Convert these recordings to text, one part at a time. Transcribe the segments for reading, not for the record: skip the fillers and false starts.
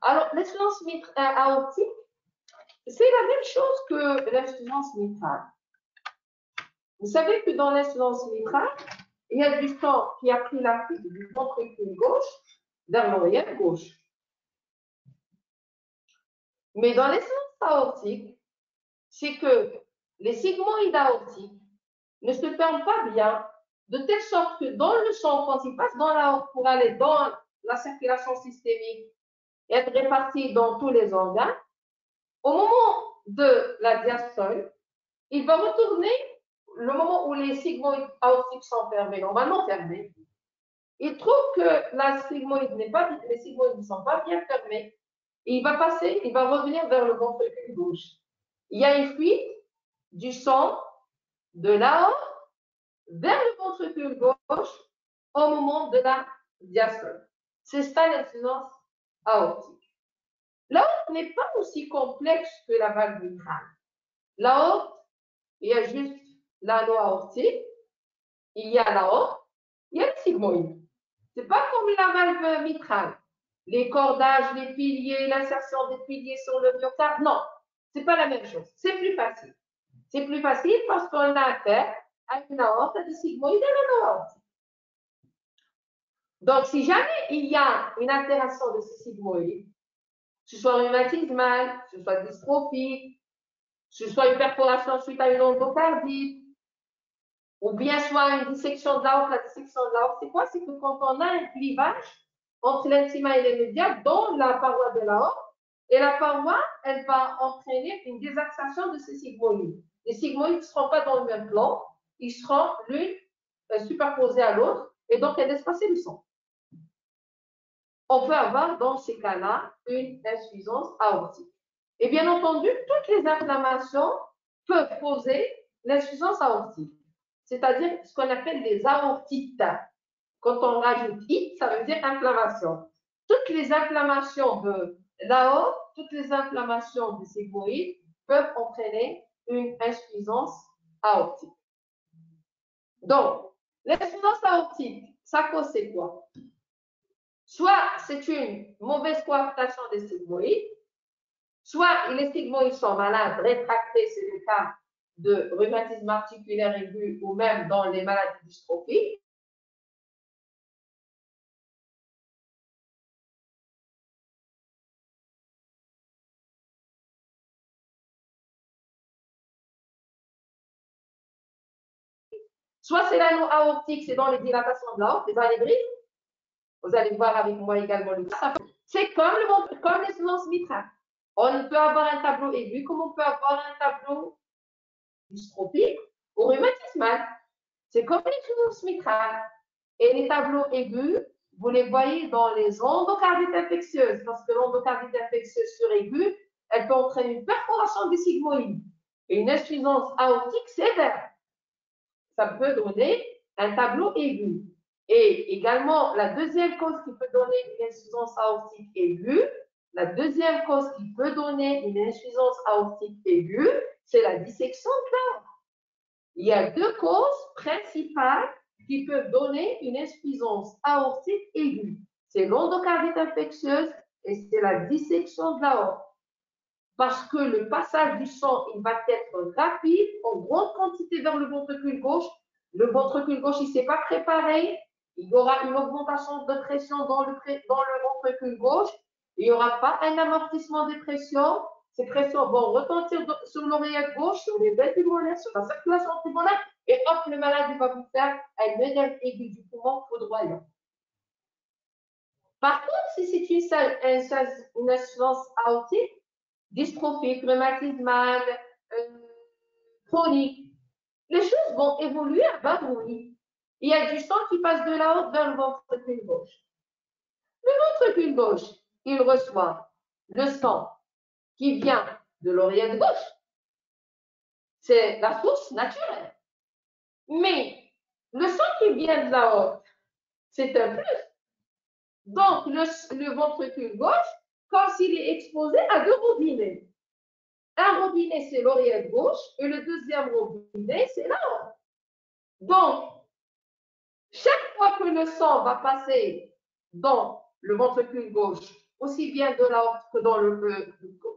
Alors, l'insuffisance aortique, c'est la même chose que l'insuffisance mitrale. Vous savez que dans l'insuffisance mitrale, il y a du sang qui a pris la fuite du ventricule gauche vers l'oreillette gauche. Mais dans l'insuffisance aortique, c'est que les sigmoïdes aortiques ne se ferment pas bien, de telle sorte que dans le sang, quand il passe dans l'aorte pour aller dans la circulation systémique et être réparti dans tous les organes, au moment de la diastole, il va retourner le moment où les sigmoïdes aortiques sont fermés, normalement fermés. Il trouve que la sigmoïde les sigmoïdes ne sont pas bien fermés. Et il va revenir vers le ventricule gauche. Il y a une fuite du sang de l'aorte vers le ventricule gauche au moment de la diastole. C'est ça l'insuffisance aortique. L'aorte n'est pas aussi complexe que la valve mitrale. L'aorte, il y a juste l'anneau aortique, il y a l'aorte, il y a le sigmoïde. C'est pas comme la valve mitrale. Les cordages, les piliers, l'insertion des piliers sur le myocarde, non, c'est pas la même chose. C'est plus facile. C'est plus facile parce qu'on a affaire à une aorte, à des sigmoïdes et à l'anneau aortique. Donc, si jamais il y a une altération de ces sigmoïdes, que ce soit rhumatismal, que ce soit dystrophique, que ce soit une perforation suite à une endocardite, ou bien soit une dissection de l'aorte. La dissection de l'aorte, c'est quoi? C'est que quand on a un clivage entre l'intima et l'immédiat dans la paroi de l'aorte, et la paroi, elle va entraîner une désaxation de ces sigmoïdes. Les sigmoïdes ne seront pas dans le même plan, ils seront l'une superposée à l'autre, et donc elle laisse passer le sang. On peut avoir dans ces cas-là une insuffisance aortique. Et bien entendu, toutes les inflammations peuvent causer l'insuffisance aortique, c'est-à-dire ce qu'on appelle des aortites. Quand on rajoute it, ça veut dire inflammation. Toutes les inflammations de l'aorte, toutes les inflammations des sigmoïdes peuvent entraîner une insuffisance aortique. Donc, l'insuffisance aortique, ça cause c'est quoi? Soit c'est une mauvaise coaptation des sigmoïdes, soit les sigmoïdes sont malades, rétractés, c'est le cas de rhumatisme articulaire aigu ou même dans les maladies dystrophiques. Soit c'est l'anneau aortique, c'est dans les dilatations de l'aorte, les anévrismes. Vous allez voir avec moi également le cas. C'est comme l'insuffisance mitrale. On peut avoir un tableau aigu comme on peut avoir un tableau dystrophique ou rhumatismal. C'est comme l'insuffisance mitrale. Et les tableaux aigus, vous les voyez dans les endocardites infectieuses, parce que l'endocardite infectieuse sur aiguë, elle peut entraîner une perforation des sigmoïdes et une insuffisance aortique sévère. Ça peut donner un tableau aigu. Et également, la deuxième cause qui peut donner une insuffisance aortique aiguë, la deuxième cause qui peut donner une insuffisance aortique aiguë, c'est la dissection de l'aorte. Il y a deux causes principales qui peuvent donner une insuffisance aortique aiguë. C'est l'endocardite infectieuse et c'est la dissection de l'aorte. Parce que le passage du sang, il va être rapide, en grande quantité vers le ventricule gauche. Le ventricule gauche, il ne s'est pas préparé. Il y aura une augmentation de pression dans le ventricule gauche. Il n'y aura pas un amortissement des pressions. Ces pressions vont retentir sur l'oreillette gauche, sur les veines pulmonaires, sur la circulation pulmonaire. Et hop, le malade va vous faire un œdème aigu du poumon foudroyant. Par contre, si c'est une insuffisance aortique, dystrophique, rhumatismale, chronique, les choses vont évoluer à bas bruit. Il y a du sang qui passe de la haute vers le ventricule gauche. Le ventricule gauche, il reçoit le sang qui vient de l'oreillette gauche. C'est la source naturelle. Mais le sang qui vient de la haute, c'est un plus. Donc, le ventricule gauche, comme s'il est exposé à deux robinets. Un robinet, c'est l'oreillette gauche, et le deuxième robinet, c'est l'aorte. Donc, chaque fois que le sang va passer dans le ventricule gauche aussi bien de l'aorte que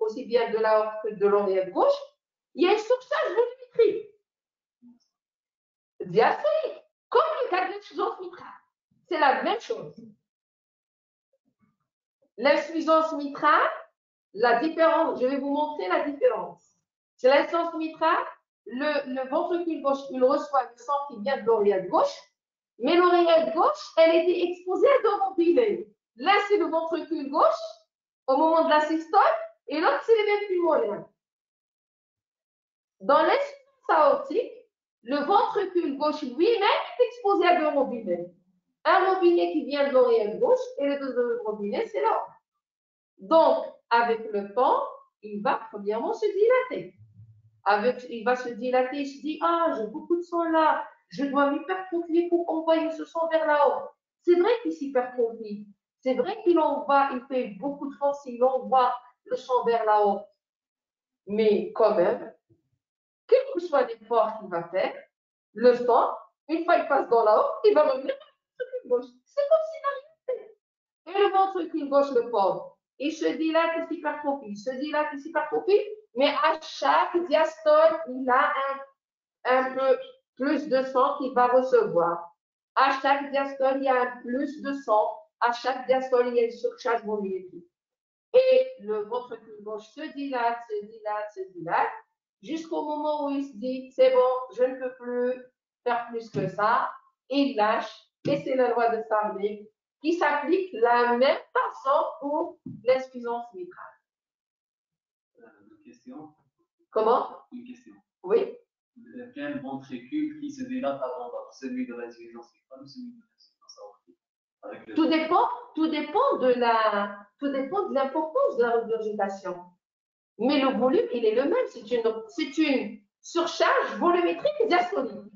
aussi bien de l'aorte que de l'oreillette gauche, il y a une surcharge volumétrique diastolique, comme le cas de l'insuffisance mitrale. C'est la même chose. L'insuffisance mitrale, la différence, je vais vous montrer la différence. C'est l'insuffisance mitrale, le ventricule gauche, il reçoit le sang qui vient de l'oreillette gauche, mais l'oreillette gauche, elle était exposée à deux robinets. L'un, c'est le ventricule gauche au moment de la systole, et l'autre, c'est les veines pulmonaires. Dans l'insuffisance aortique, le ventricule gauche lui-même est exposé à deux robinets. Un robinet qui vient de l'oreillette gauche et le deuxième robinet, c'est l'aorte. Donc, avec le temps, il va premièrement se dilater. Il va se dilater, il se dit, ah, j'ai beaucoup de sang là, je dois m'hypertrophier pour envoyer ce sang vers l'aorte. C'est vrai qu'il s'hypertrophie. C'est vrai qu'il fait beaucoup de force, il envoie le sang vers l'aorte. Mais quand même, quel que soit l'effort qu'il va faire, le sang, une fois qu'il passe dans l'aorte, il va revenir dans le ventricule gauche. C'est comme s'il n'a rien fait. Et le ventricule gauche, le pauvre, il se dilate, il s'hypertrophie, il se dilate, il s'hypertrophie, mais à chaque diastole, il a un peu plus de sang qu'il va recevoir. À chaque diastole, il y a un plus de sang. À chaque diastole, il y a une surcharge volumétrique. Et le ventricule gauche se dilate, se dilate, se dilate, jusqu'au moment où il se dit, c'est bon, je ne peux plus faire plus que ça. Et il lâche. Et c'est la loi de Sarney qui s'applique la même façon pour l'insuffisance mitrale. Une question. Comment? Une question. Oui. Quel ventricule qui se dilate avant l'autre, celui de l'insuffisance mitrale ou celui de l'insuffisance aortique? Tout dépend de l'importance de la regurgitation. Mais le volume, il est le même. C'est une surcharge volumétrique diastolique.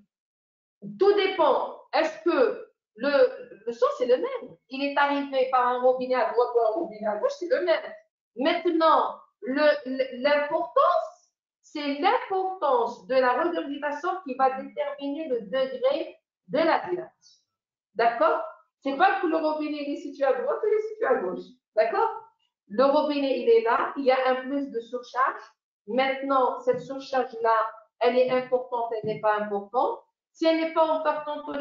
Tout dépend. Est-ce que le sang, c'est le même? Il est arrivé par un robinet à droite ou un robinet à gauche, c'est le même. Maintenant, l'importance, c'est l'importance de la regurgitation qui va déterminer le degré de la dilation. D'accord? C'est pas que le robinet il est situé à droite ou il est situé à gauche. D'accord? Le robinet, il est là, il y a un plus de surcharge. Maintenant, cette surcharge-là, elle est importante, elle n'est pas importante. Si elle n'est pas importante au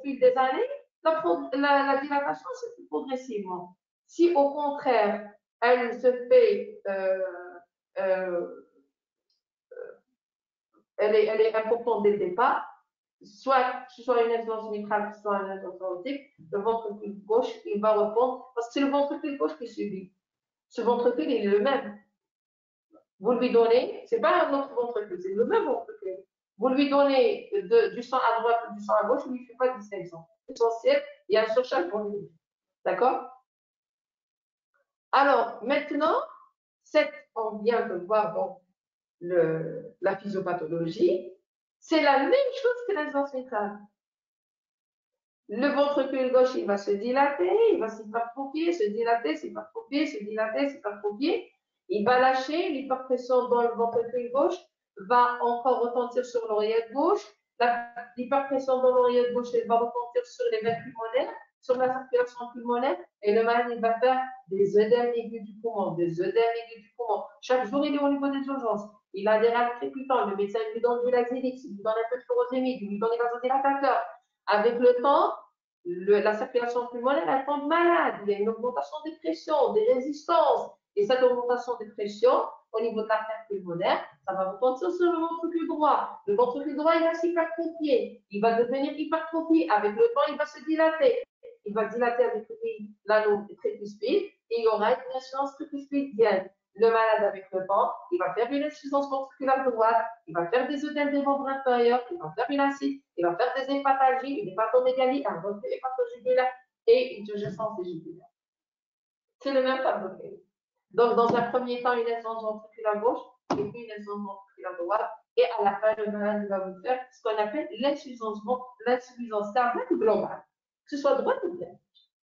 fil des années, la dilatation se fait progressivement. Si au contraire, elle se fait, elle est importante dès le départ, soit ce soit une insuffisance mitrale, soit une insuffisance aortique, le ventricule gauche, il va répondre, parce que c'est le ventricule gauche qui subit. Ce ventricule, il est le même. Vous lui donnez, c'est pas un autre ventricule, c'est le même ventricule. Vous lui donnez du sang à droite ou du sang à gauche, il ne lui fait pas de distinction. L'essentiel, il y a une surcharge pour lui. D'accord? Alors, maintenant, on vient de voir donc la physiopathologie. C'est la même chose que l'insuffisance mitrale. Le ventricule gauche, il va se dilater, il va s'hypertrophier, se dilater, s'hypertrophier, se dilater, s'hypertrophier. Il va lâcher, l'hyperpression dans le ventricule gauche va encore retentir sur l'oreillette gauche. L'hyperpression dans l'oreillette gauche, elle va retentir sur les veines pulmonaires, sur la circulation pulmonaire, et le malade, il va faire des œdèmes aigus du poumon, des œdèmes aigus du poumon. Chaque jour, il est au niveau des urgences. Il a des râles crépitants, le médecin lui donne du laxélix, il lui donne un peu de furosémide, il lui donne des vasodilatateurs. Avec le temps, la circulation pulmonaire, elle tombe malade. Il y a une augmentation des pressions, des résistances. Et cette augmentation des pressions, au niveau de l'artère pulmonaire, ça va retentir sur le ventricule droit. Le ventricule droit, il va s'hypertrophier. Il va devenir hypertrophié. Avec le temps, il va se dilater. Il va dilater avec l'anneau tricuspide et il y aura une insuffisance tricuspidienne. Le malade, avec le temps, il va faire une insuffisance ventriculaire droite, il va faire des œdèmes des membres inférieurs, il va faire une acide, il va faire des hépatalgies, une hépatomégalie, un reflux hépatogégulaire et une turgescence jugulaire. C'est le même tableau. Donc, dans un premier temps, une insuffisance ventriculaire gauche et puis une insuffisance ventriculaire droite. Et à la fin, le malade va vous faire ce qu'on appelle l'insuffisance cardiaque globale, que ce soit droite ou gauche.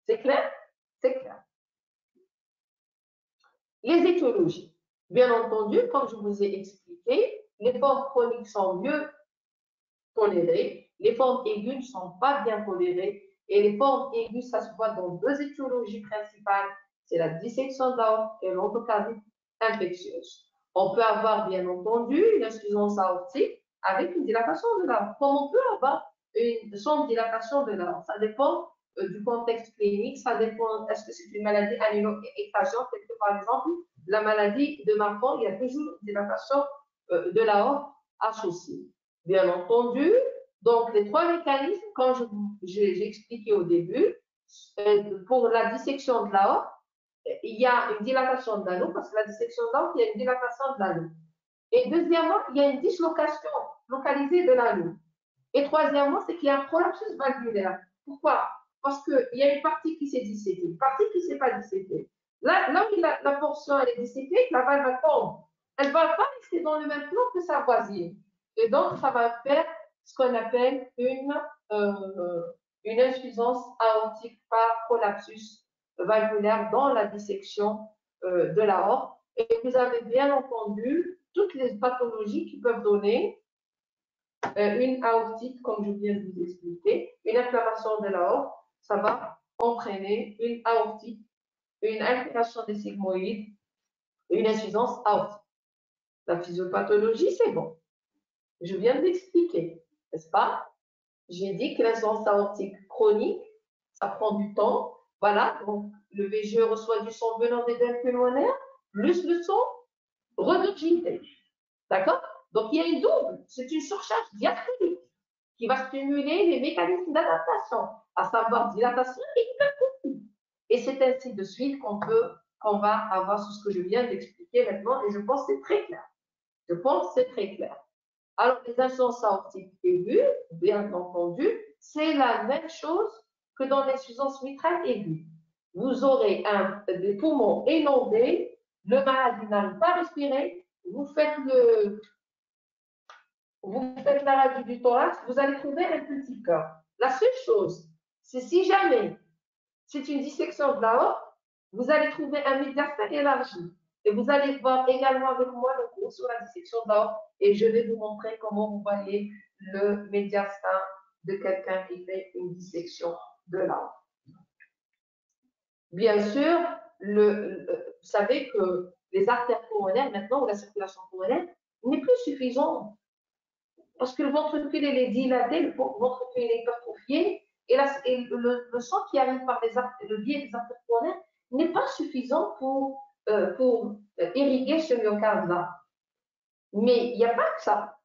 C'est clair? C'est clair. Les étiologies. Bien entendu, comme je vous ai expliqué, les formes chroniques sont mieux tolérées, les formes aiguës ne sont pas bien tolérées, et les formes aiguës, ça se voit dans deux étiologies principales, c'est la dissection de l'aorte et l'endocardite infectieuse. On peut avoir, bien entendu, une insuffisance aortique avec une dilatation de l'aorte, comme on peut avoir une sans dilatation de l'aorte. Ça dépend du contexte clinique, ça dépend, est-ce que c'est une maladie annulo-écrasante, telle que par exemple la maladie de Marfan, il y a toujours une dilatation de l'aorte associée. Bien entendu, donc les trois mécanismes, comme j'ai expliqué au début, pour la dissection de l'aorte, il y a une dilatation de l'anneau, parce que la dissection de l'aorte, il y a une dilatation de l'anneau. Et deuxièmement, il y a une dislocation localisée de l'anneau. Et troisièmement, c'est qu'il y a un prolapsus valvulaire. Pourquoi? Parce qu'il y a une partie qui s'est disséquée, une partie qui ne s'est pas disséquée. Là où la portion elle est disséquée, la valve tombe. Elle ne va pas rester dans le même plan que sa voisine. Et donc, ça va faire ce qu'on appelle une insuffisance aortique par prolapsus valvulaire dans la dissection de l'aorte. Et vous avez bien entendu toutes les pathologies qui peuvent donner une aortite, comme je viens de vous expliquer, une inflammation de l'aorte, ça va entraîner une aortite, une inflammation des sigmoïdes, une insuffisance aortique. La physiopathologie, c'est bon. Je viens de l'expliquer, n'est-ce pas? J'ai dit que l'insuffisance aortique chronique, ça prend du temps. Voilà, donc le VGE reçoit du sang venant des veines pulmonaires, plus le sang regurgité. D'accord? Donc il y a une double, c'est une surcharge diastolique qui va stimuler les mécanismes d'adaptation, à savoir dilatation et hypertrophie. Et c'est ainsi de suite qu'on va avoir ce que je viens d'expliquer maintenant, et je pense que c'est très clair. Je pense que c'est très clair. Alors, les insuffisances aortiques aiguës, bien entendu, c'est la même chose que dans l'insuffisance mitrale aiguë. Vous aurez des poumons inondés, le malade n'arrive pas à respirer, vous faites la radio du thorax, vous allez trouver un petit cœur. La seule chose, c'est si jamais c'est une dissection de l'aorte, vous allez trouver un médiastin élargi. Et vous allez voir également avec moi le cours sur la dissection de l'aorte, et je vais vous montrer comment vous voyez le médiastin de quelqu'un qui fait une dissection de l'aorte. Bien sûr, vous savez que les artères pulmonaires, maintenant, ou la circulation pulmonaire, n'est plus suffisante. Parce que le ventricule est dilaté, le ventricule est hypertrophié, et le sang qui arrive par le biais des artères pulmonaires n'est pas suffisant pour irriguer ce myocarde-là. Mais il n'y a pas que ça.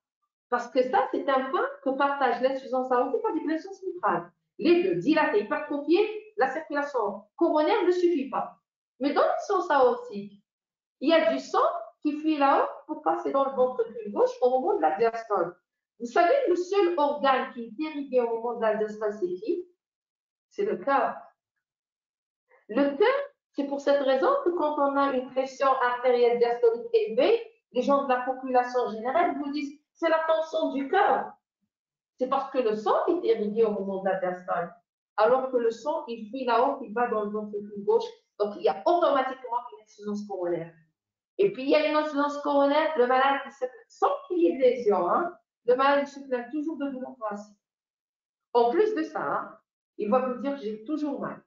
Parce que ça, c'est un point que partage l'insuffisance aortique avec l'insuffisance mitrale. Les deux, dilatés, hypertrophiés, la circulation coronaire ne suffit pas. Mais dans l'insuffisance aortique, il y a du sang qui fuit là-haut pour passer dans le ventricule gauche au moment de la diastole. Vous savez, le seul organe qui est irrigué au moment de la diastole, c'est qui? C'est le cœur. Le cœur, c'est pour cette raison que quand on a une pression artérielle diastolique élevée, les gens de la population générale vous disent c'est la tension du cœur. C'est parce que le sang est irrigué au moment de la diastole. Alors que le sang, il fuit là-haut, il va dans le ventricule gauche. Donc, il y a automatiquement une insuffisance coronaire. Et puis, il y a une insuffisance coronaire, le malade, sans qu'il y ait de lésion, hein, le malade se plaint toujours de douleur thoracique. En plus de ça, hein, il va vous dire j'ai toujours mal.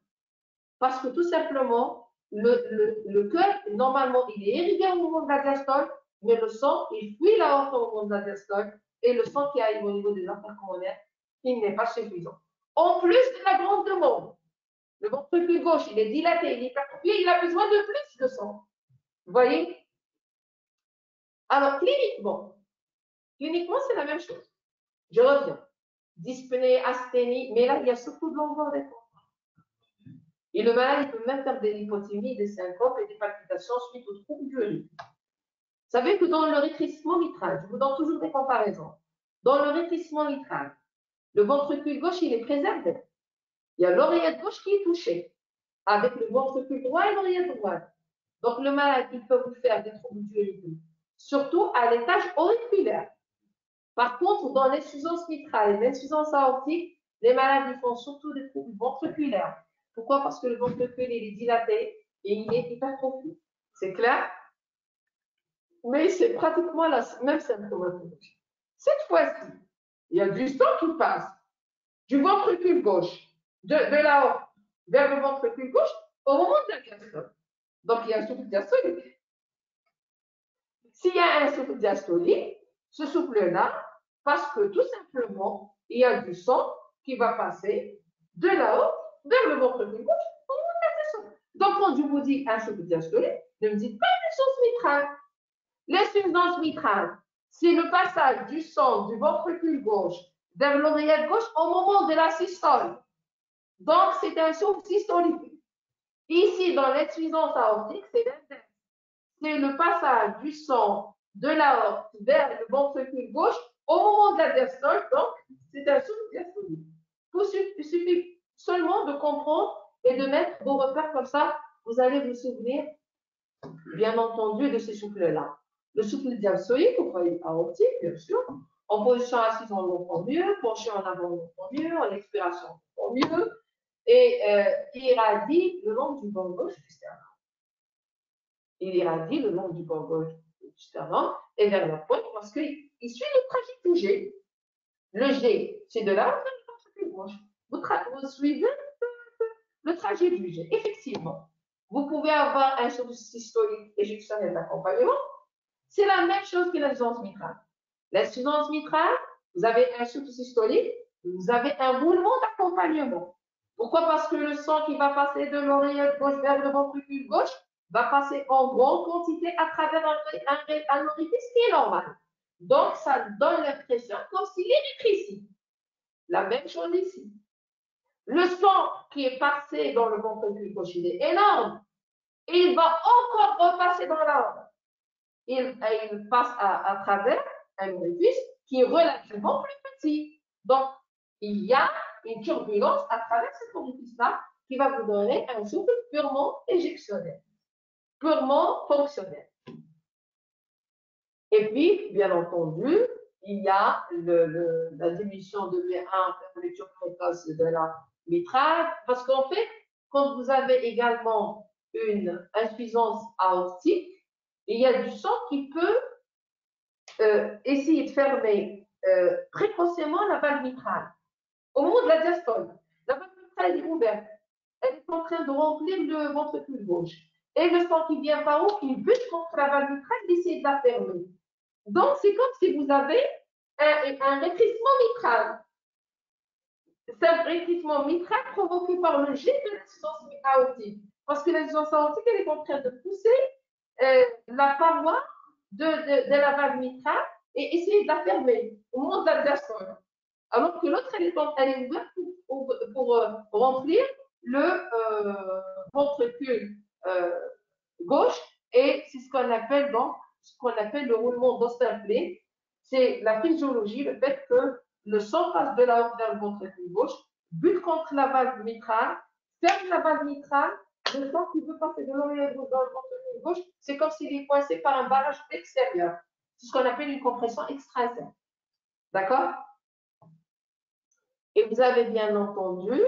Parce que tout simplement, le cœur, normalement, il est irrigué au moment de la diastole, mais le sang, il fuit la horte au moment de la diastole, et le sang qui arrive au niveau des artères coronaires, il n'est pas suffisant. En plus de la grande demande, le ventricule gauche, il est dilaté, il est hypertrophié, il a besoin de plus de sang. Vous voyez? Alors, cliniquement, c'est la même chose. Je reviens. Dyspnée, asthénie, mais là, il y a surtout de longueur des temps. Et le malade, il peut même faire des hypothémies, des syncopes et des palpitations suite aux troubles du rythme. Vous savez que dans le rétrécissement mitral, je vous donne toujours des comparaisons. Dans le rétrécissement mitral, le ventricule gauche, il est préservé. Il y a l'oreillette gauche qui est touchée, avec le ventricule droit et l'oreillette droite. Donc, le malade, il peut vous faire des troubles du rythme, surtout à l'étage auriculaire. Par contre, dans l'insuffisance mitrale et l'insuffisance aortique, les malades, ils font surtout des troubles ventriculaires. Pourquoi? Parce que le ventricule, il est dilaté et il est hypertrophié. C'est clair? Mais c'est pratiquement la même symptomatologie. Cette fois-ci, il y a du sang qui passe du ventricule gauche, de la horte vers le ventricule gauche au moment de la diastole. Donc, il y a un souffle diastolique. S'il y a un souffle diastolique, ce souffle-là, parce que tout simplement, il y a du sang qui va passer de là-haut vers le ventricule gauche. Donc, quand je vous dis un souffle diastolique, ne me dites pas l'insuffisance mitrale. L'insuffisance mitrale, c'est le passage du sang du ventricule gauche vers l'oreillette gauche au moment de la systole. Donc, c'est un souffle systolique. Ici, dans l'insuffisance aortique, c'est l'inverse. C'est le passage du sang de l'aorte vers le ventricule gauche au moment de la diastole. Donc, c'est un souffle diastolique. Il suffit seulement de comprendre et de mettre vos repères comme ça. Vous allez vous souvenir, bien entendu, de ces souffles-là. Le souffle diastolique, vous voyez, aortique, bien sûr. En position assise, on l'entend mieux. Penché en avant, on l'entend mieux. En expiration, on l'entend mieux. Et il irradie le long du bord gauche du sternum. Il irradie le long du bord gauche du sternum et vers la pointe parce qu'il suit le trajet du G. Le G, c'est de là vers le ventricule gauche. Vous suivez le trajet du G. Effectivement, vous pouvez avoir un souffle systolique éjectionnel d'accompagnement. C'est la même chose que l'insuffisance mitrale. L'insuffisance mitrale, vous avez un souffle systolique, vous avez un roulement d'accompagnement. Pourquoi? Parce que le sang qui va passer de l'oreillette gauche vers le ventricule gauche va passer en grande quantité à travers un orifice qui est normal. Donc, ça donne l'impression comme s'il est rétréci. La même chose ici. Le sang qui est passé dans le ventricule gauche, il est énorme. Et il va encore repasser dans l'ordre. Il passe à travers un orifice qui est relativement plus petit. Donc, il y a une turbulence à travers cet orifice-là qui va vous donner un souffle purement éjectionnel, purement fonctionnel. Et puis, bien entendu, il y a la diminution de V1, la lecture précoce de la mitrale, parce qu'en fait, quand vous avez également une insuffisance aortique, il y a du sang qui peut essayer de fermer précocement la valve mitrale. Au moment de la diastole, la valve mitrale est ouverte. Elle est en train de remplir le ventricule gauche. Et le sang qui vient par haut, qui bute contre la valve mitrale, il essaie de la fermer. Donc, c'est comme si vous avez un rétrécissement mitral. C'est un rétrécissement mitral provoqué par le jet de l'insuffisance aortique. Parce que l'insuffisance aortique, elle est en train de pousser la paroi de la valve mitrale et essayer de la fermer au moment de la diastole. Alors que l'autre, elle est ouverte pour remplir le ventricule gauche et c'est ce qu'on appelle donc le roulement d'Osterplay. C'est la physiologie, le fait que le sang passe de la haute vers le ventricule gauche, bute contre la valve mitrale, ferme la valve mitrale, le sang qui veut passer de l'oreillette gauche dans le ventricule gauche, c'est comme s'il est coincé par un barrage extérieur. C'est ce qu'on appelle une compression extrinsique. D'accord? Et vous avez bien entendu,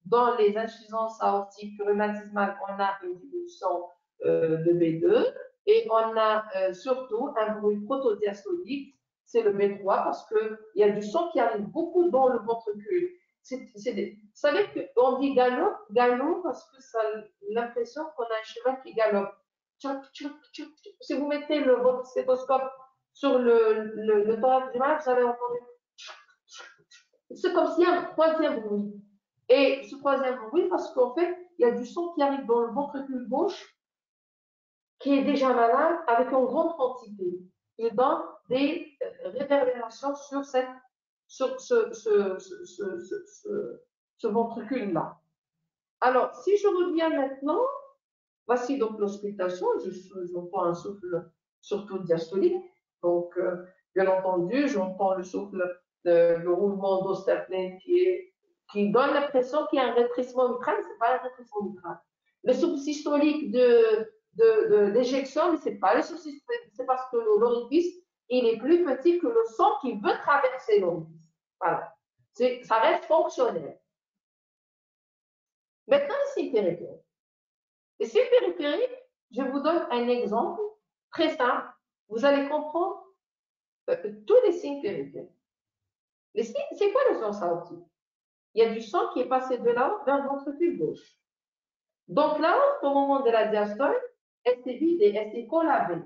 dans les insuffisances aortiques rhumatismales, on a une diminution de B2 et on a surtout un bruit protodiastolique, c'est le B3 parce qu'il y a du sang qui arrive beaucoup dans le ventricule. Vous savez qu'on dit galop parce que ça a l'impression qu'on a un cheval qui galope. Si vous mettez votre stéthoscope sur le thorax du mal, vous allez entendre. C'est comme s'il y a un troisième bruit. Et ce troisième bruit, parce qu'en fait, il y a du sang qui arrive dans le ventricule gauche qui est déjà malade avec une grande quantité. Il donne des réverbérations sur ce ventricule-là. Alors, si je reviens maintenant, voici donc l'auscultation. J'entends un souffle surtout diastolique. Donc, bien entendu, j'entends le souffle, le roulement d'Osterplay qui donne l'impression qu'il y a un rétrécissement mitral, mais ce n'est pas un rétrécissement mitral. Le souffle systolique d'éjection, mais ce n'est pas le souffle systolique, c'est parce que l'orifice, il est plus petit que le sang qui veut traverser l'orifice. Voilà. Ça reste fonctionnel. Maintenant, les signes périphériques. Les signes périphériques, je vous donne un exemple très simple. Vous allez comprendre tous les signes périphériques. Les signes, c'est quoi l'insuffisance aortique? Il y a du sang qui est passé de là vers le ventricule gauche. Donc là, au moment de la diastole, elle s'est vidée, elle s'est collabée.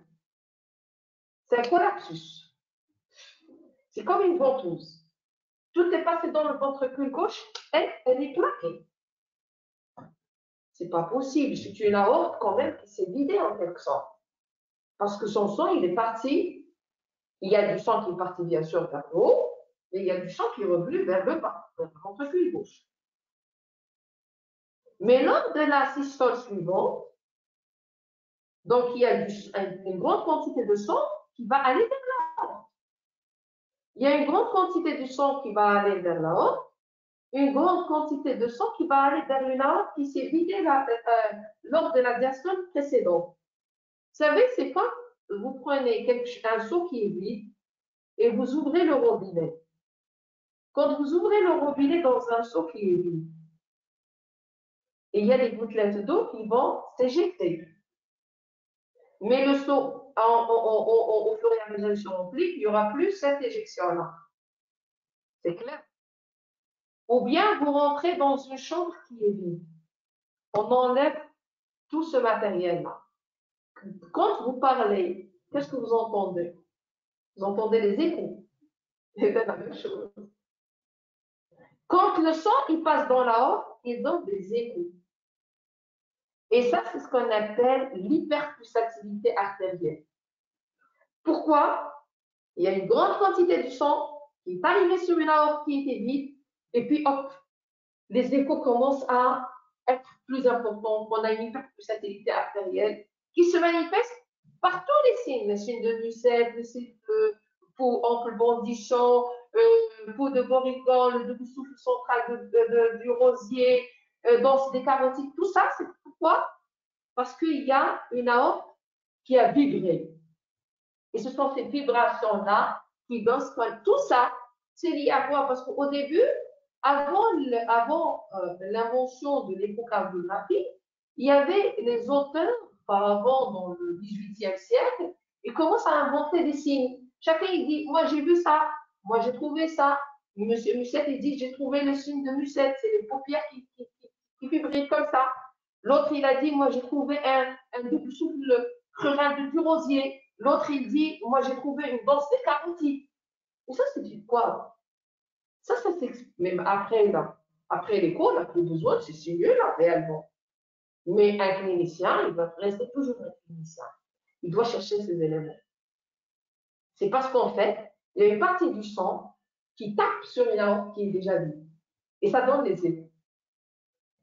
C'est un collapsus. C'est comme une ventouse. Tout est passé dans le ventricule gauche, elle est plaquée. C'est pas possible. C'est une aorte quand même qui s'est vidée en quelque sorte. Parce que son sang, il est parti. Il y a du sang qui est parti bien sûr vers le haut, mais il y a du sang qui est revenu vers le bas, vers le ventricule gauche. Mais lors de la systole suivante, donc il y a une grande quantité de sang qui va aller vers l'aorte. Il y a une grande quantité de sang qui va aller vers l'aorte, une grande quantité de sang qui va aller vers une aorte qui s'est vidée lors de la diastole précédente. Vous savez, c'est quand vous prenez un seau qui est vide et vous ouvrez le robinet. Quand vous ouvrez le robinet dans un seau qui est vide, et il y a des gouttelettes d'eau qui vont s'éjecter. Mais le seau, au fur et à mesure qu'il se remplit, il n'y aura plus cette éjection-là. C'est clair? Ou bien vous rentrez dans une chambre qui est vide. On enlève tout ce matériel-là. Quand vous parlez, qu'est-ce que vous entendez? Vous entendez les échos. C'est la même chose. Quand le sang il passe dans la horte, il donne des échos. Et ça, c'est ce qu'on appelle l'hyperpulsatilité artérielle. Pourquoi? Il y a une grande quantité du sang qui est arrivé sur une aorte qui était vide, et puis hop, les échos commencent à être plus importants. On a une hyperpulsatilité artérielle qui se manifeste par tous les signes de Musset, le signe de peau ample bondissant, peau de boricole, le double souffle central du rosier, danse des carotides, tout ça, c'est pourquoi? Parce qu'il y a une aorte qui a vibré. Et ce sont ces vibrations-là qui donnent tout ça, c'est lié à quoi? Parce qu'au début, avant l'invention de l'échocardiographie, il y avait les auteurs, auparavant dans le XVIIIe siècle, ils commencent à inventer des signes. Chacun il dit, moi j'ai vu ça, moi j'ai trouvé ça. Monsieur Musset, il dit, j'ai trouvé le signe de Musset, c'est les paupières qui vibrent comme ça. L'autre, il a dit, moi j'ai trouvé un double souffle creurin du rosier. L'autre, il dit, moi j'ai trouvé une danse des carotides. Et ça, c'est du quoi? Ça s'explique. Même après, après l'école, on n'a plus besoin de ces signes-là, réellement. Mais un clinicien, il doit rester toujours un clinicien. Il doit chercher ces éléments. C'est parce qu'en fait, il y a une partie du sang qui tape sur une aorte qui est déjà vide. Et ça donne des échos.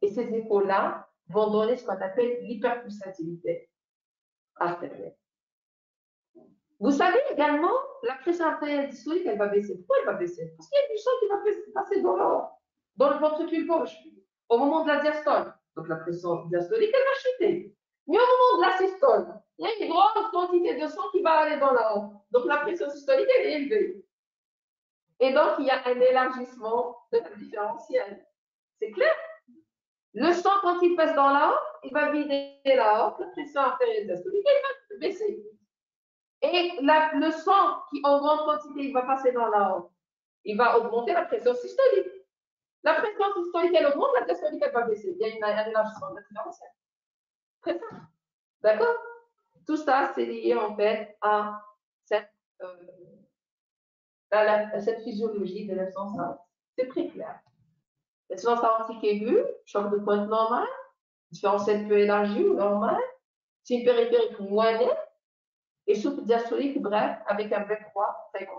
Et ces échos-là vont donner ce qu'on appelle l'hyperpulsatilité artérielle. Vous savez également, la pression artérielle systolique, elle va baisser. Pourquoi elle va baisser? Parce qu'il y a du sang qui va passer dans le ventricule gauche au moment de la diastole. Donc la pression diastolique, elle va chuter. Mais au moment de la systole, il y a une grande quantité de sang qui va aller dans la haute. Donc la pression systolique, elle est élevée. Et donc, il y a un élargissement de la différentielle. C'est clair? Le sang, quand il passe dans la haute, il va vider la haute, la pression artérielle diastolique, elle va baisser. Et le sang qui, en grande quantité, il va passer dans la haute, il va augmenter la pression systolique. La pression systolique, elle augmente, la diastolique, elle va baisser. Il y a un élargissement de la différentielle. Très simple. D'accord? Tout ça, c'est lié en fait à cette, cette physiologie de l'insuffisance aortique. C'est très clair. L'insuffisance aortique aiguë, choc de pointe normal, différentielle peu élargie ou normale, signe périphérique moins net, et souffle diastolique bref avec un V3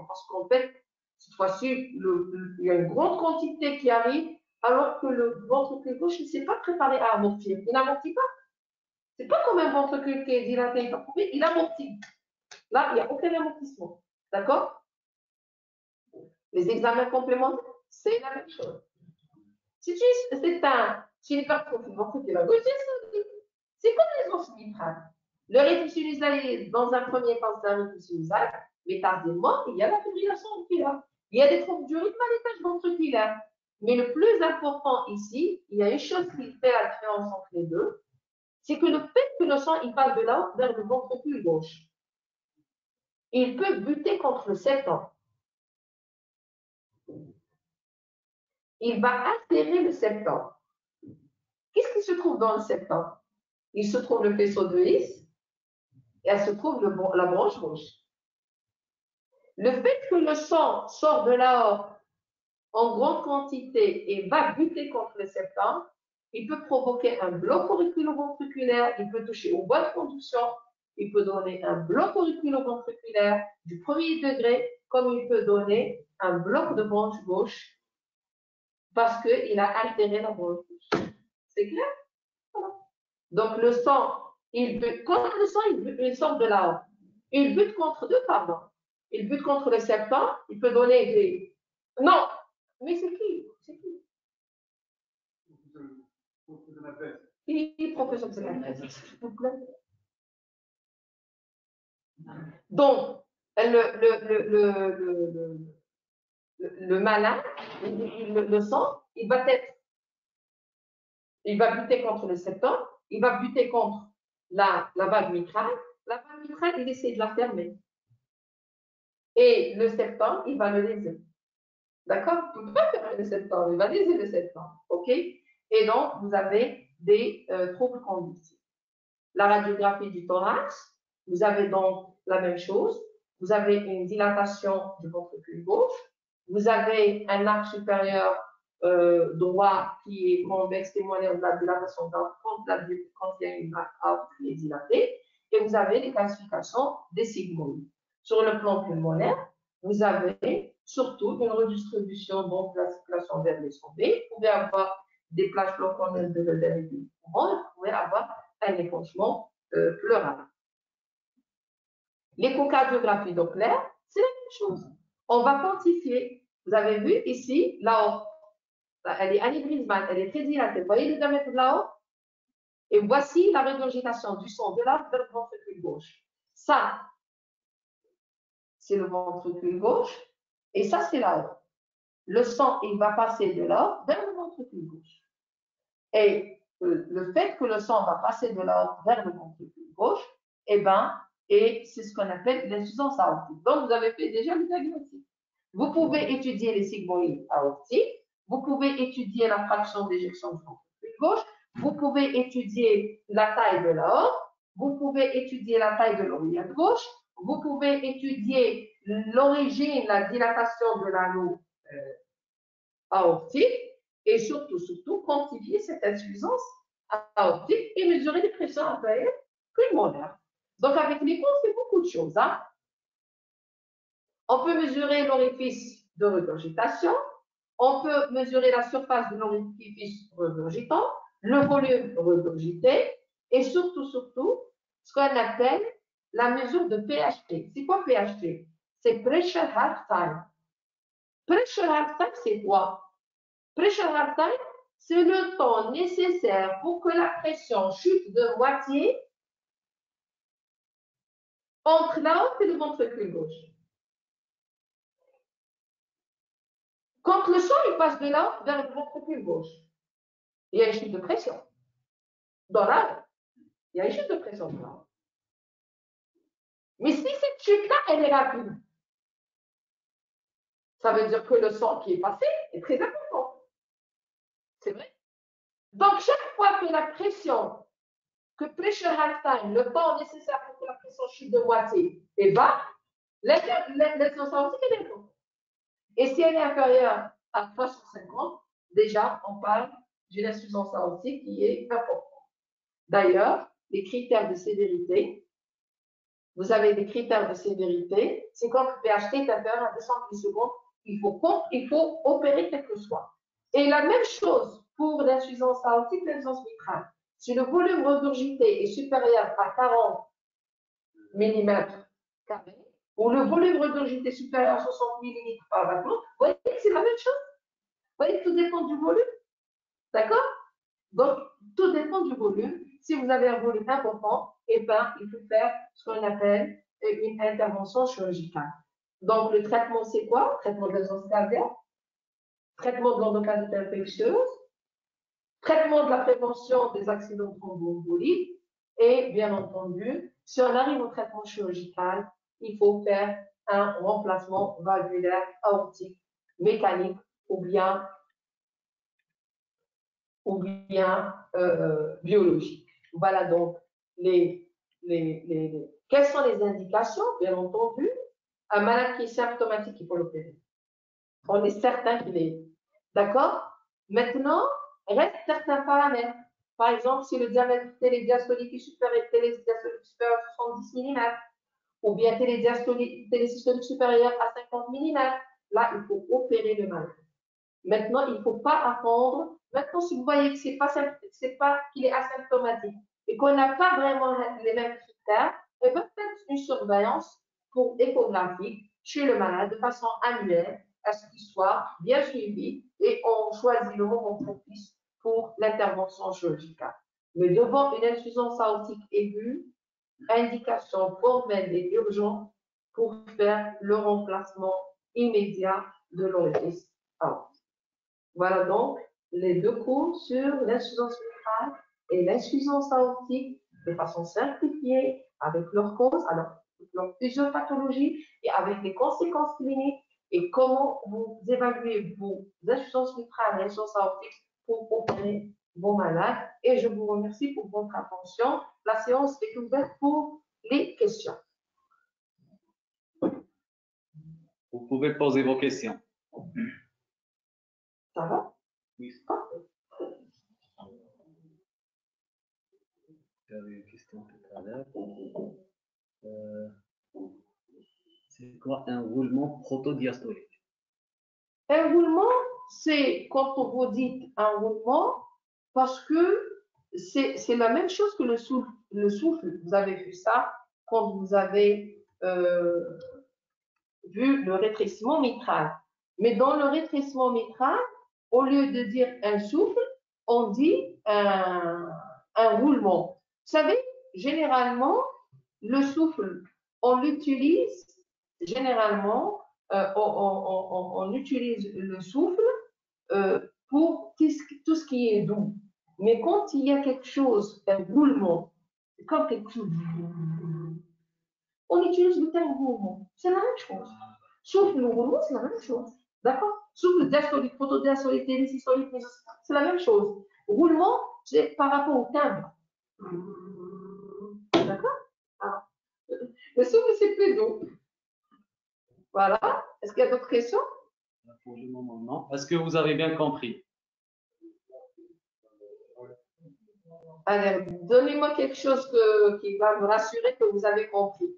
parce qu'en fait, cette fois-ci, il y a une grande quantité qui arrive alors que le ventricule gauche ne s'est pas préparé à amortir. Il n'amortit pas. C'est pas comme un ventricule qui est dilaté, il amortit. Là, il n'y a aucun amortissement. D'accord? Les examens complémentaires, c'est la même chose. Si c'est une hypertrophie ventriculaire gauche, c'est comme les os mitrales. Le réticule sinusal, dans un premier temps, c'est un réticule sinusal, mais tardivement, il y a la fibrillation auriculaire. Il y a des troubles du rythme à l'étage ventriculaire. Mais le plus important ici, il y a une chose qui fait la différence entre les deux, c'est que le fait que le sang il passe de là vers le ventricule gauche, il peut buter contre le septum. Il va altérer le septum. Qu'est-ce qui se trouve dans le septum? Il se trouve le faisceau de His, Et elle se trouve la branche gauche. Le fait que le sang sort de l'aorte en grande quantité et va buter contre le septum, il peut provoquer un bloc auriculo-ventriculaire, il peut toucher aux voies de conduction, il peut donner un bloc auriculo-ventriculaire du premier degré, comme il peut donner un bloc de branche gauche parce qu'il a altéré la branche gauche. C'est clair? Voilà. Donc le sang, quand le sang il sort de l'aorte, il bute contre deux, pardon. Il bute contre le septum, il peut donner des... Non, mais c'est qui? C'est qui? Qui, professeur de la thèse, s'il vous plaît? Donc, le malin, le sang, il va buter contre le septum, il va buter contre la valve mitrale. La valve mitrale, il essaie de la fermer. Et le septum, il va le léser. D'accord? Il ne peut pas fermer le septum, il va léser le septum. OK? Et donc, vous avez des troubles conductifs. La radiographie du thorax, vous avez donc la même chose. Vous avez une dilatation du ventricule gauche. Vous avez un arc supérieur droit qui est convexe, témoignant de la dilatation quand il y a une arc qui est dilatée. Et vous avez les classifications des sigmoïdes. Sur le plan pulmonaire, vous avez surtout une redistribution, donc la circulation vers les sommets. Vous pouvez avoir des plages blanches de l'œdème du poumon, vous pouvez avoir un épanchement pleural. L'échocardiographie Doppler, c'est la même chose. On va quantifier. Vous avez vu ici, l'aorte, elle est anévrismale, elle est très dilatée. Vous voyez le diamètre de l'aorte? Et voici la régurgitation du sang de l'aorte vers le ventricule gauche. Ça, c'est le ventricule gauche, et ça, c'est l'aorte. Le sang, il va passer de l'aorte vers le ventricule gauche. Et le fait que le sang va passer de l'aorte vers le ventricule gauche, eh ben, et c'est ce qu'on appelle l'insuffisance aortique. Donc, vous avez fait déjà le diagnostic. Vous pouvez étudier les sigmoïdes aortiques, vous pouvez étudier la fraction d'éjection du ventricule gauche, vous pouvez étudier la taille de l'aorte, vous pouvez étudier la taille de l'oreillette gauche, vous pouvez étudier l'origine, la dilatation de l'anneau aortique, et surtout, quantifier cette insuffisance aortique et mesurer les pressions artérielles pulmonaires. Donc, avec l'écho, on fait beaucoup de choses. Hein? On peut mesurer l'orifice de regurgitation, on peut mesurer la surface de l'orifice regurgitant, le volume regurgité, et surtout, ce qu'on appelle la mesure de PHT. C'est quoi PHT? C'est Pressure Half Time. Pressure Half Time, c'est quoi? Pressure half time, c'est le temps nécessaire pour que la pression chute de moitié entre l'aorte et le ventricule gauche. Quand le sang il passe de l'aorte vers le ventricule gauche, il y a une chute de pression. Dans l'aorte, il y a une chute de pression dans l'aorte. Mais si cette chute-là, elle est rapide, ça veut dire que le sang qui est passé est très important. C'est vrai? Donc, chaque fois que la pression, que pressure half time, le temps nécessaire pour que la pression chute de moitié est bas, l'insuffisance aortique est importante. Et si elle est inférieure à 350, déjà, on parle d'une insuffisance aortique qui est importante. D'ailleurs, les critères de sévérité, vous avez des critères de sévérité, c'est quand le PHT est inférieur à 200 millisecondes, il faut opérer quel que soit. Et la même chose pour l'insuffisance aortique, l'insuffisance mitrale. Si le volume regurgité est supérieur à 40 mm carrés, ou le volume regurgité supérieur à 60 mm par battement, vous voyez que c'est la même chose. Vous voyez que tout dépend du volume. D'accord? Donc, tout dépend du volume. Si vous avez un volume important, eh ben, il faut faire ce qu'on appelle une intervention chirurgicale. Donc, le traitement, c'est quoi? Traitement de l'urgence cardiaque, traitement de l'endocardite infectieuse, traitement de la prévention des accidents thromboemboliques, et bien entendu, si on arrive au traitement chirurgical, il faut faire un remplacement valvulaire aortique mécanique ou bien biologique. Voilà donc les quelles sont les indications, bien entendu. Un malade qui est symptomatique, il faut l'opérer. On est certain qu'il est. D'accord? Maintenant, reste certains paramètres. Par exemple, si le diamètre télédiastolique est supérieur à 70 mm, ou bien télésystolique supérieur à 50 mm, là, il faut opérer le malade. Maintenant, il ne faut pas attendre. Maintenant, si vous voyez que ce n'est pas qu'il est asymptomatique et qu'on n'a pas vraiment les mêmes critères, on peut faire une surveillance échographique chez le malade de façon annuelle à ce qu'il soit bien suivi et on choisit le moment propice pour l'intervention chirurgicale. Mais devant une insuffisance aortique aiguë, indication formelle et urgente pour faire le remplacement immédiat de l'orifice aortique. Voilà donc les deux cours sur l'insuffisance mitrale et l'insuffisance aortique de façon simplifiée avec leurs causes, alors leur physiopathologie et avec les conséquences cliniques et comment vous évaluez vos insuffisances mitrales et insuffisances aortiques pour opérer vos malades. Et je vous remercie pour votre attention. La séance est ouverte pour les questions. Vous pouvez poser vos questions. Ça va? Oui. J'avais une question tout à l'heure. C'est quoi un roulement protodiastolique? Un roulement, c'est quand vous dites un roulement, parce que c'est la même chose que le souffle. Le souffle, vous avez vu ça quand vous avez vu le rétrécissement mitral. Mais dans le rétrécissement mitral, au lieu de dire un souffle, on dit un roulement. Vous savez, généralement, le souffle, on l'utilise généralement, on utilise le souffle pour tout ce qui est doux. Mais quand il y a quelque chose, un roulement, comme quelque chose, on utilise le terme roulement. C'est la même chose. Souffle, le roulement, c'est la même chose. D'accord? Souffle diastolique, protodiastolique, télésystolique, c'est la même chose. Roulement, c'est par rapport au timbre. D'accord? Alors, le souffle, c'est plus doux. Voilà. Est-ce qu'il y a d'autres questions? Pour le moment, non. Est-ce que vous avez bien compris? Allez, donnez-moi quelque chose qui va me rassurer que vous avez compris.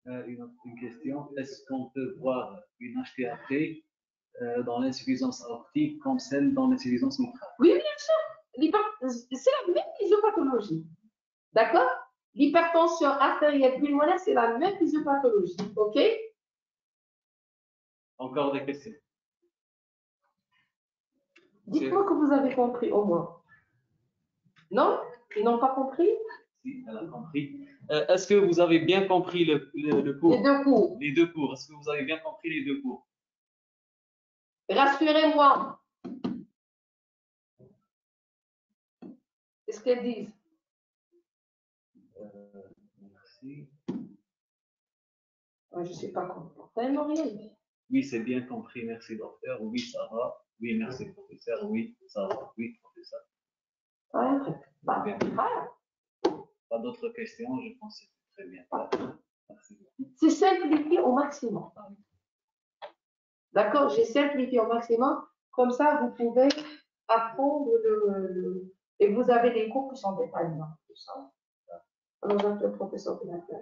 Une question. Est-ce qu'on peut voir une HTAP dans l'insuffisance aortique comme celle dans l'insuffisance mitrale? Oui, bien sûr. C'est la même physiopathologie. D'accord? L'hypertension artérielle pulmonaire, c'est la même physiopathologie. OK? Encore des questions? Dites-moi que vous avez compris au moins. Non? Ils n'ont pas compris? Si, elle a compris. Est-ce que vous avez bien compris le cours? Les deux cours. Les deux cours. Est-ce que vous avez bien compris les deux cours? Rassurez-moi. Qu'est-ce qu'elles disent? Merci. Je ne sais pas comment. Tellement rien dit. Oui, c'est bien compris. Merci, docteur. Oui, ça va. Oui, merci, professeur. Oui, ça va. Oui, professeur. Bien. Pas d'autres questions, je pense que c'est très bien. Merci beaucoup. C'est simplifié au maximum. D'accord? J'ai simplifié au maximum. Comme ça, vous pouvez apprendre et vous avez des cours qui sont détaillés. Alors, le professeur de la classe.